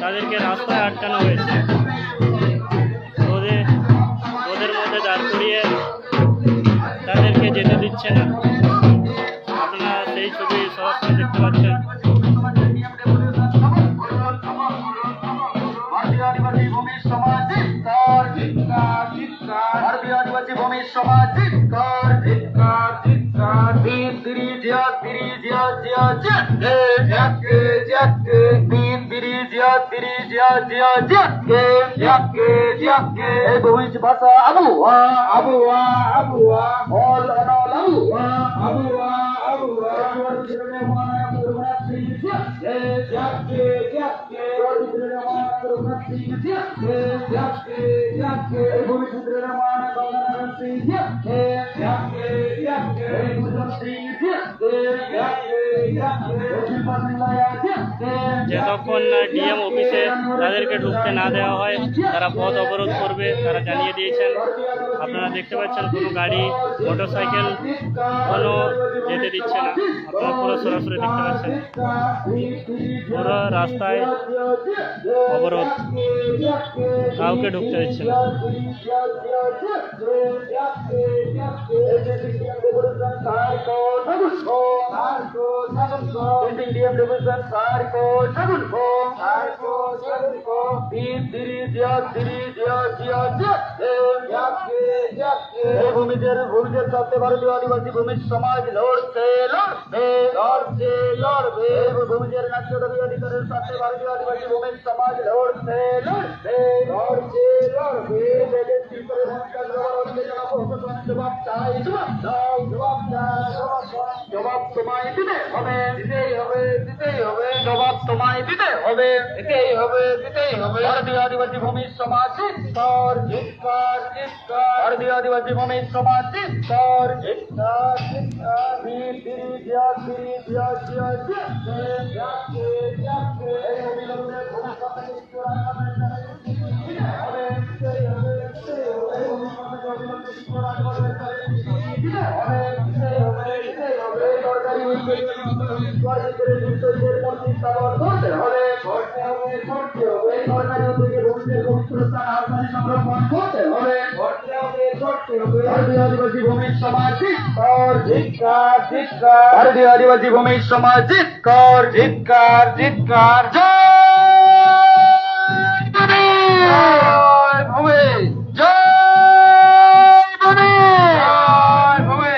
তাদেরকে রাস্তায় আটকানো হয়েছে, ওদের মধ্যে দাঁড় করিয়ে তাদেরকে যেতে দিচ্ছে না। আপনারা সেই ছবি সরাসরি দেখতে পাচ্ছেন। भारतीय आदिवासी भूमि समाज धिक्कार धिक्कार धिक्कार भारतीय आदिवासी भूमि समाज धिक्कार धिक्कार धिक्कार तीन तिरी जिया जके जके तीन तिरी जिया जके এই ভূমি ভাষা আবুয়া আবুয়া আবুয়া অল অনল আবুয়া আবুয়া আবুয়া जके जके যতক্ষণ ডিএম অফিসে তাদেরকে ঢুকতে না দেওয়া হয় তারা পথ অবরোধ করবে, তারা জানিয়ে দিয়েছেন। আপনারা দেখতে পাচ্ছেন কোনো গাড়ি মোটরসাইকেল কোনো যেতে দিচ্ছে না। আপনারা পুরো সরাসরি দেখতে পাচ্ছেন, পুরো রাস্তায় অবরোধ, কাউকে ঢুকতে দিচ্ছে না। भूमिजर साथ भारतीय आदिवासी भूमि समाज लड़ते भूमिजर नाट्य अधिकार साथ भारतीय आदिवासी भूमि समाज लड़ते जवाब चाहिए जवाब तुम्हारे दिते जवाब तुम्हारे दिते भारतीय आदिवासी भूमि समाज धिक्कार धिक्कार धिक्कार भारतीय आदिवासी भूमि समाज धिक्कार धिक्कार धिक्कार भारतीय आदिवासी भूमि समाज धिक्कार धिक्कार धिक्कार भारतीय आदिवासी भूमि समाज धिक्कार धिक्कार धिक्कार जय भूमि जय भूमि जय भूमि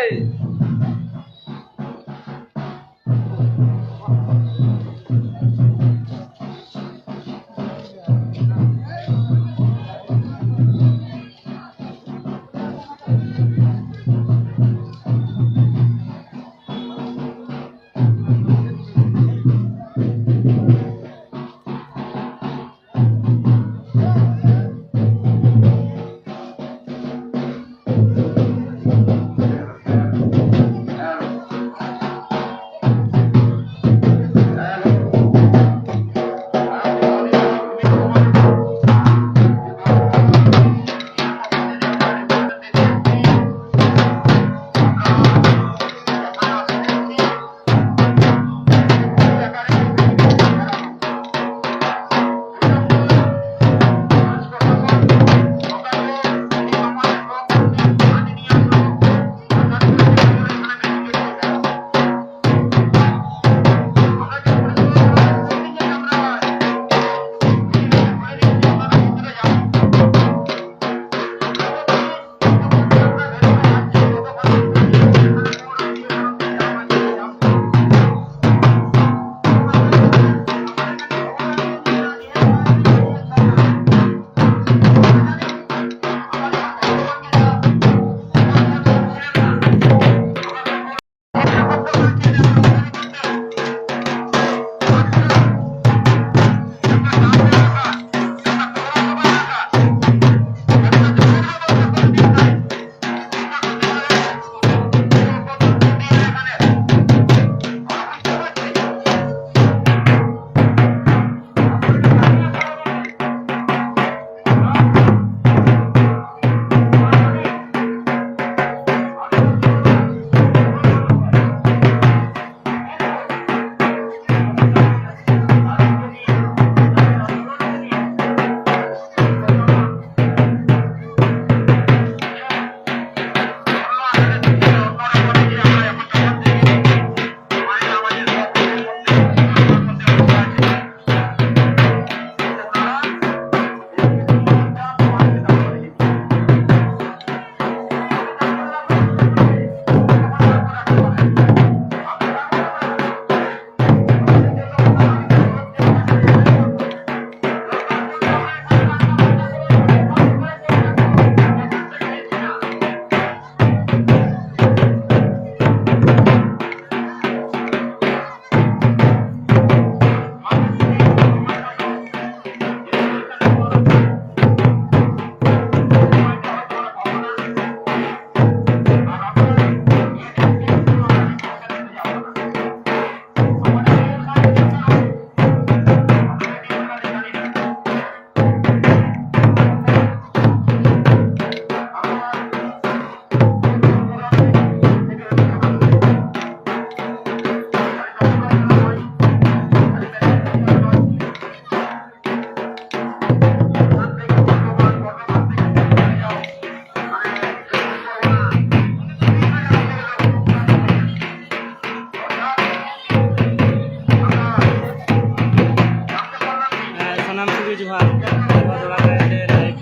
जोहार थोड़ा लाइव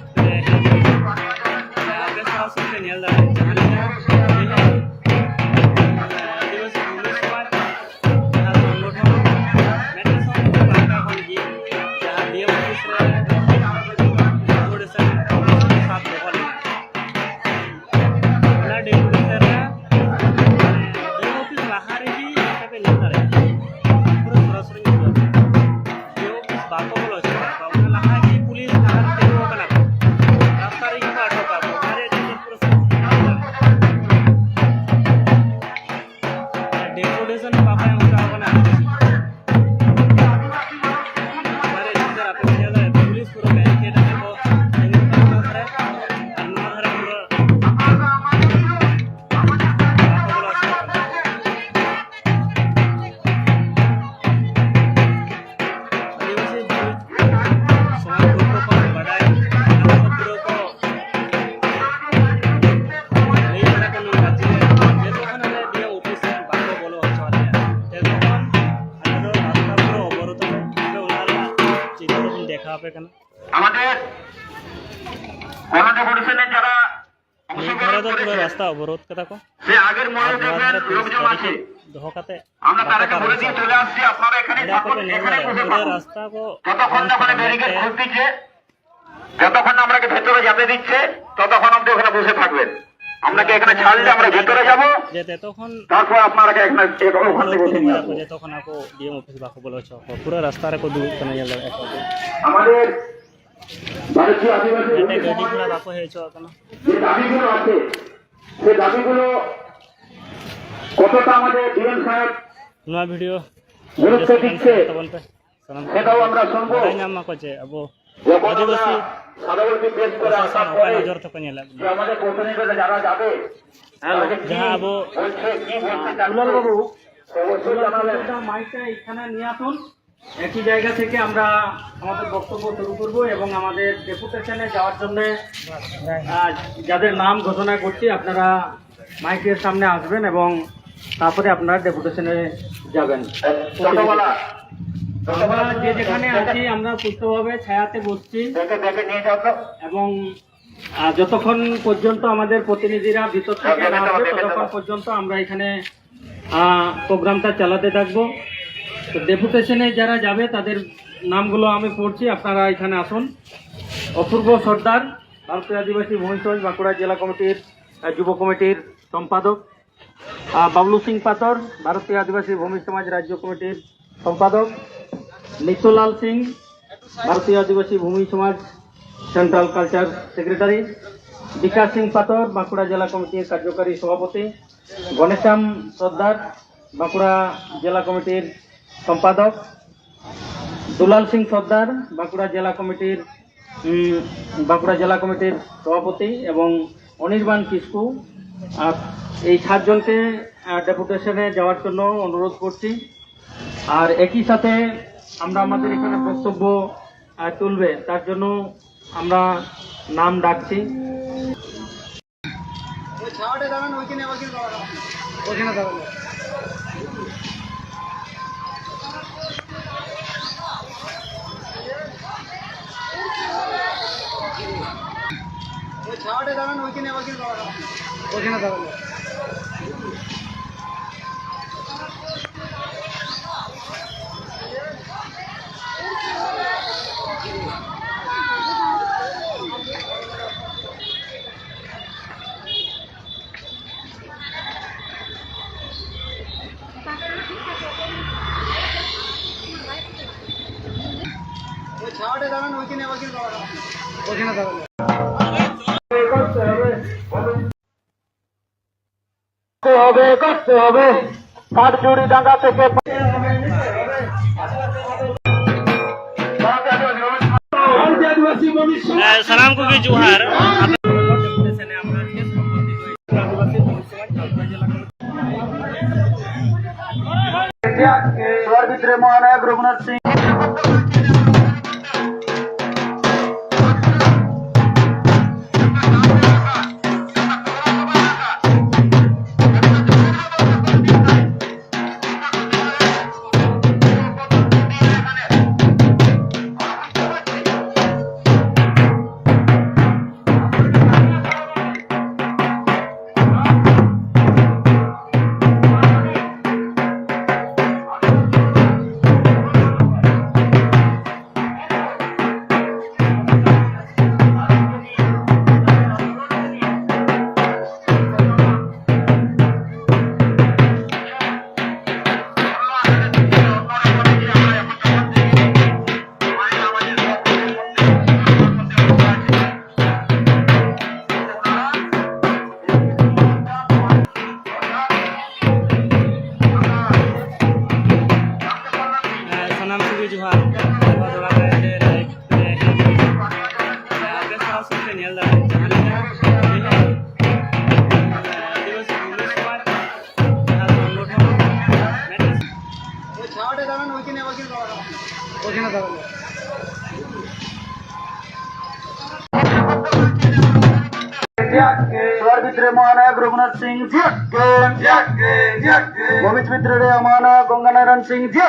आपे सरासरि नेल दाड़े आदिवासी भूमि समाज जहाँ संगठन मेरे संगे बांका खन गी जहाँ डीएम ऑफिस रे डेपुटेशन साथ दोहल ना डेपुटेशन रे डीएम ऑफिस लहा रे भी पे नेल दाड़े पूरा सरासरि डीएम ऑफिस बाको बोलो छे लहा की पुलिस लहा तेरो कना रास्ता रे की आटो का मारे पूरा डेपुटेशन पापा हमका बना हमारे इधर आप नेल पुलिस पूरा बैरिकेड है वो इन पर अन्ना धर पूरा देखा पे कना আমাদের গণডেপুটেশনে যারা ঘরে তো পুরো রাস্তা অবরোধ কথা কো সে আগের মনে দেখবেন লোকজন আছে ধোকাতে আমরা তাদেরকে বলে দিয়ে চলে আসছি আপনারা এখানে থাকুন এখানে বসে পুরো থাকুন রাস্তা কো যতক্ষণ না মানে ব্যারিকেড খুলে দিচ্ছে যতক্ষণ না আমাকে ভেতরে যেতে দিচ্ছে ততক্ষণ আপনি ওখানে বসে থাকবেন আপনাকে এখানে ছাড়লে আমরা ভেতরে যাব যেতে তখন তারপর আপনারা এখানে ওখান থেকে বসে নিয়ে আসবো যে তখন আপো ডিএম অফিস বাকো বলো ছ পুরো রাস্তা রে কো দূর কনা ইয়াল এক আমাদের ভারতীয় আদিবাসী এতে গাড়ি পুরা বাকো হেছ কনা যে দাবিগুলো আছে সেই দাবিগুলো কতটা আমাদের ডিএম সাহেব নয়া ভিডিও গুরুত্ব দিচ্ছে তখন पे সালাম সেটাও আমরা শুনবো তাই নাম কো যে আবো যখন আমরা আদিবাসী সাধারণকে পেশ করে আসার প্রশাসন পরে নজর তো কনিলা যে আমাদের প্রতিনিধিরা যারা যাবে তাদেরকে কি যাহা আবো বলছে কি বলছে জানুলাল বাবু অবশ্যই জানালেন মাইকটা এখানে নিয়ে আসুন একই জায়গা থেকে আমরা আমাদের বক্তব্য শুরু করব এবং আমাদের ডেপুটেশনে যাওয়ার জন্য যাদের নাম ঘোষণা করছি আপনারা মাইকের সামনে আসবেন এবং তারপরে আপনারা ডেপুটেশনে যাবেন। ছোটবেলা আমরা যে যেখানে আছি আমরা সুস্থভাবে ছায়াতে বসছি দেখে দেখে নিয়ে যাও তো এবং যতক্ষণ পর্যন্ত আমাদের প্রতিনিধিরা ভিতর থেকে না আসবে ততক্ষণ পর্যন্ত আমরা এখানে প্রোগ্রামটা চালাতে থাকবো। তো ডেপুটেশনে যারা যাবে তাদের নামগুলো আমি পড়ছি, আপনারা এখানে আসুন। অপূর্ব সর্দার, ভারতীয় আদিবাসী ভূমি সমাজ বাঁকুড়া জেলা কমিটির যুব কমিটির সম্পাদক। বাবলু সিং পাতর, ভারতীয় আদিবাসী ভূমি সমাজ রাজ্য কমিটির সম্পাদক। নিত্যলাল সিং, ভারতীয় আদিবাসী ভূমি সমাজ সেন্ট্রাল কালচার সেক্রেটারি। বিকাশ সিং পাতর, বাঁকুড়া জেলা কমিটির কার্যকারী সভাপতি। গণেশ্যাম সর্দার, বাঁকুড়া জেলা কমিটির সম্পাদক। দুলাল সিং সর্দার, বাঁকুড়া জেলা কমিটির সভাপতি এবং অনির্বাণ কিসকু। এই 7 জনকে ডেপুটেশনে যাওয়ার জন্য অনুরোধ করছি। আর একই সাথে আমরা আমাদের এখানে বক্তব্য তুলবে তার জন্য আমরা নাম ডাকছি। করতে হবে পাটজুড়ি ডাঙ্গা থেকে सलाम को भी जोहार। ভিতরে মহানায়ক রঘুনাথ সিং स्वर भितरे महानायक रघुनाथ सिंह जी भूमि भितरे महानायक गंगानारायण सिंह जी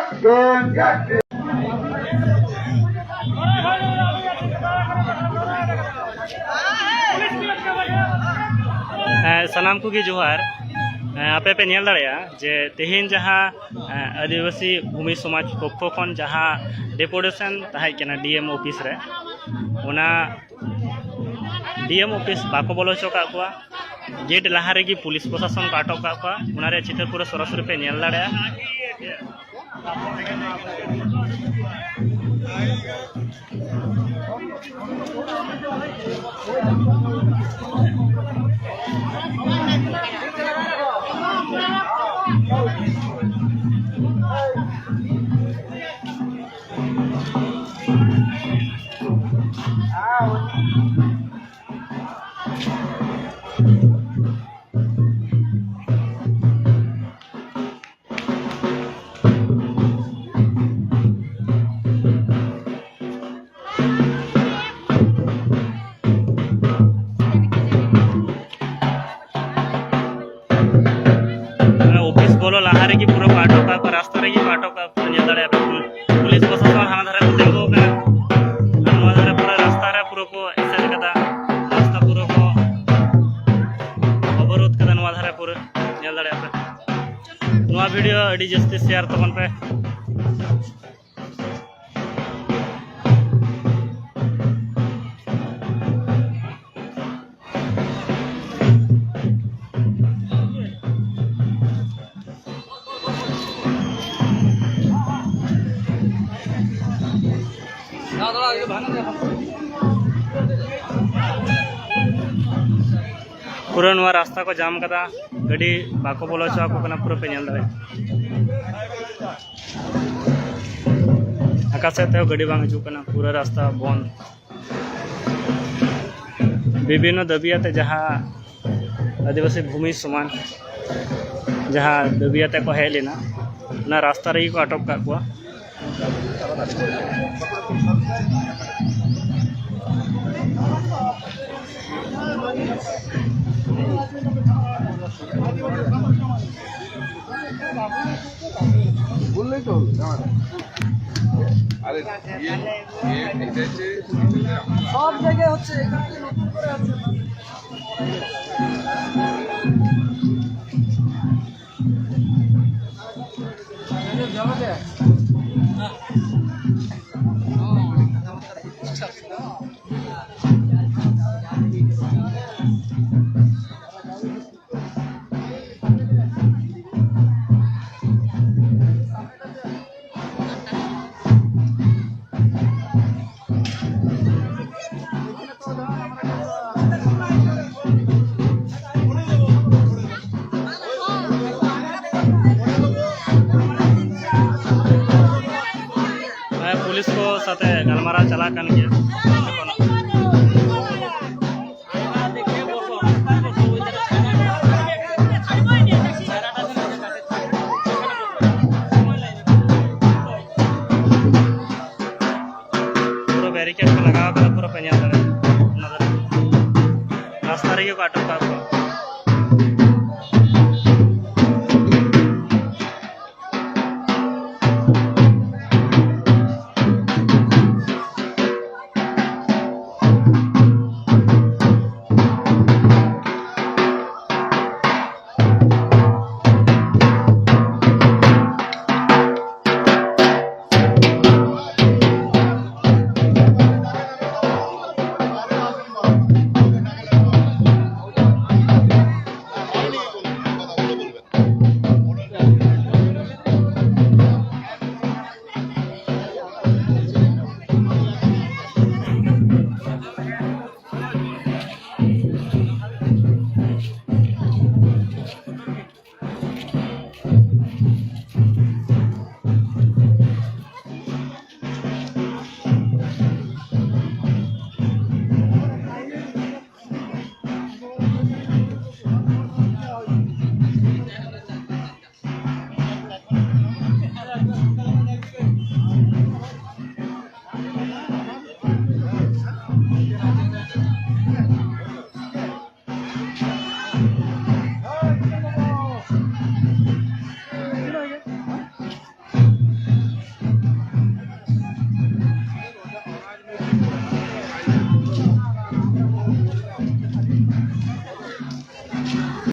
सानाम को जोहार आपे पे नेल दाड़ेया जे तेहेन जहाँ आदिवासी भूमि समाज पक्ष खन जहाँ डेपुटेशन ताहे केना डीएम ऑफिस रे ओना डीएम ऑफिस बाको बोलो हचो का कुआ गेट लहा रेगी पुलिस प्रशासन को आटक का कुआ ओना रे चित्र पूरा सरासरि पे नेल दाड़ेया ऑफिस बोलो लहा रेगी पूरा पाटो का रास्ता रेगी पाटो का नेल दाड़ेया पुलिस प्रशासन हाना धारे को तेंगो कना नवा धारे पूरा रास्ता रे पूरा को एसेज कदा रास्ता पूरा को अवरोध कदा नवा धारे पूरा नेल दाड़ेया पे नवा वीडियो अडी जस्ती शेयर तबन पे पूरा नवा रास्ता को जाम कदा गाड़ी बाको बोलो चो को कना पूरा पे नेल दाड़े आकाश ते गाड़ी बांग हजू कना पूरा रास्ता बंद विभिन्न दबियाते जहाँ आदिवासी भूमि समान जहाँ दबियाते को हेज लेना ना रास्ता रे को अटक का कुआ सब जगह হচ্ছে पुलिस को साथे गलमारा चला कन गया पूरा बैरिकेड को लगा पूरा पे नेल दाड़े रास्ता रे को अटक का